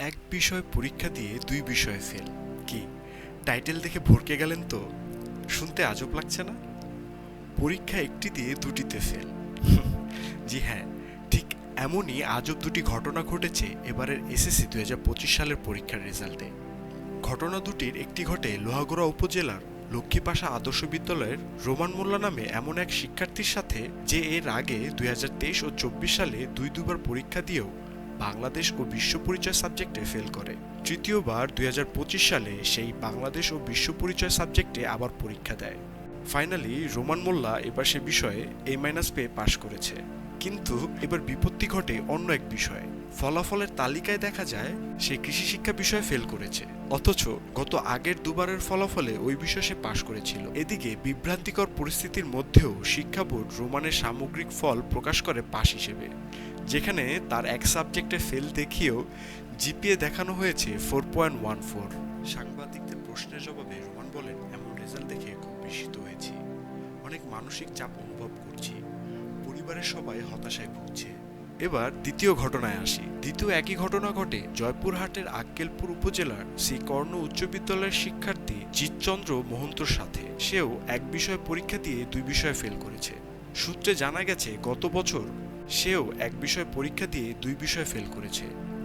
এক বিষয় পরীক্ষা দিয়ে দুই বিষয়ে ফেল। কি টাইটেল দেখে ভরকে গেলেন তো? শুনতে আজব লাগছে না? পরীক্ষা একটি দিয়ে দুটিতে ফেল। জি হ্যাঁ, ঠিক এমনই আজব দুটি ঘটনা ঘটেছে এবারের এসএসসি 2025 সালের পরীক্ষার রেজাল্টে। ঘটনা দুটির একটি ঘটে লোহাগড়া উপজেলার লক্ষ্মীপাশা আদর্শ বিদ্যালয়ের রোমান মোল্লা নামে এমন এক শিক্ষার্থীর সাথে, যে এর আগে 2023 ও 24 সালে দুবার পরীক্ষা দিয়েও বাংলাদেশ ও বিশ্ব পরিচয় সাবজেক্টে ফেল করে। তৃতীয়বার 2025 সালে সেই বাংলাদেশ ও বিশ্ব পরিচয় সাবজেক্টে আবার পরীক্ষা দেয়। ফাইনালি রোমান মোল্লা এবার সে বিষয়ে A- পেয়ে পাশ করেছে। কিন্তু এবার বিপত্তি ঘটে অন্য এক বিষয়ে। ফলাফলের তালিকায় দেখা যায় সে কৃষি শিক্ষা বিষয়ে ফেল করেছে, অথচ গত আগের দুবারের ফলাফলে ওই বিষয়ে সে পাশ করেছিল। এদিকে বিভ্রান্তিকর পরিস্থিতির মধ্যেও শিক্ষা বোর্ড রোমানের সামগ্রিক ফল প্রকাশ করে পাশ হিসেবে, যেখানে তার এক সাবজেক্টে ফেল দেখিয়েও জিপিএ দেখানো হয়েছে 4.14। সাংবাদিকদের প্রশ্নের জবাবে রোমান বলেন, এমন রেজাল্ট দেখে খুব বিস্মিত হয়েছি, অনেক মানসিক চাপ অনুভব করছি, পরিবারের সবাই হতাশায় ভুগছে। এবার দ্বিতীয় ঘটনায় আসি। দ্বিতীয় একই ঘটনা ঘটে জয়পুরহাটের আক্কেলপুর উপজেলার শ্রী কর্ণ উচ্চ বিদ্যালয়ের শিক্ষার্থী জিতচন্দ্র মোহন্তর সাথে। সেও এক বিষয়ে পরীক্ষা দিয়ে দুই বিষয়ে ফেল করেছে।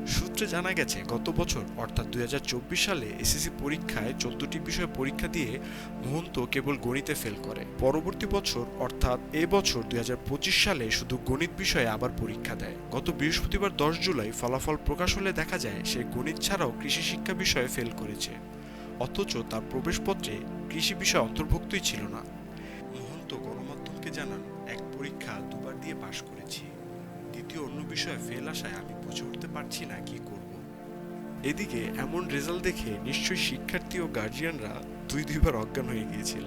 সূত্রে জানা গেছে গত বছর অর্থাৎ 2024 সালে এসএসসি পরীক্ষায় 14টি বিষয়ে পরীক্ষা দিয়ে মোহন্ত কেবল গণিতে ফেল করে। পরবর্তী বছর অর্থাৎ এবছর 2025 সালে শুধু গণিত বিষয়ে আবার পরীক্ষা দেয়। গত বৃহস্পতিবার 10 জুলাই ফলাফল প্রকাশ হলে দেখা যায় সে গণিত ছাড়াও কৃষি শিক্ষা বিষয়ে ফেল করেছে, অথচ তার প্রবেশপত্রে কৃষি বিষয় অন্তর্ভুক্তই ছিল না। মোহন্ত গণমাধ্যমকে জানান, এক পরীক্ষা দুবার দিয়ে পাশ করেছি, দ্বিতীয় অন্য বিষয়ে ফেল আসায় আমি বুঝে উঠতে পারছি না কি করব। এদিকে এমন রেজাল্ট দেখে নিশ্চয়ই শিক্ষার্থী ও গার্জিয়ানরা দুইবার অজ্ঞান হয়ে গিয়েছিল।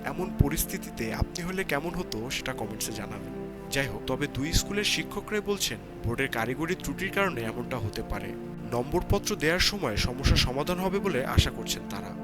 এমন পরিস্থিতিতে আপনি হলে কেমন হতো সেটা কমেন্টসে জানাবেন। যাই হোক, তবে দুই স্কুলের শিক্ষকরাই বলছেন বোর্ডের কারিগরি ত্রুটির কারণে এমনটা হতে পারে। নম্বরপত্র দেওয়ার সময় সমস্যার সমাধান হবে বলে আশা করছেন তারা।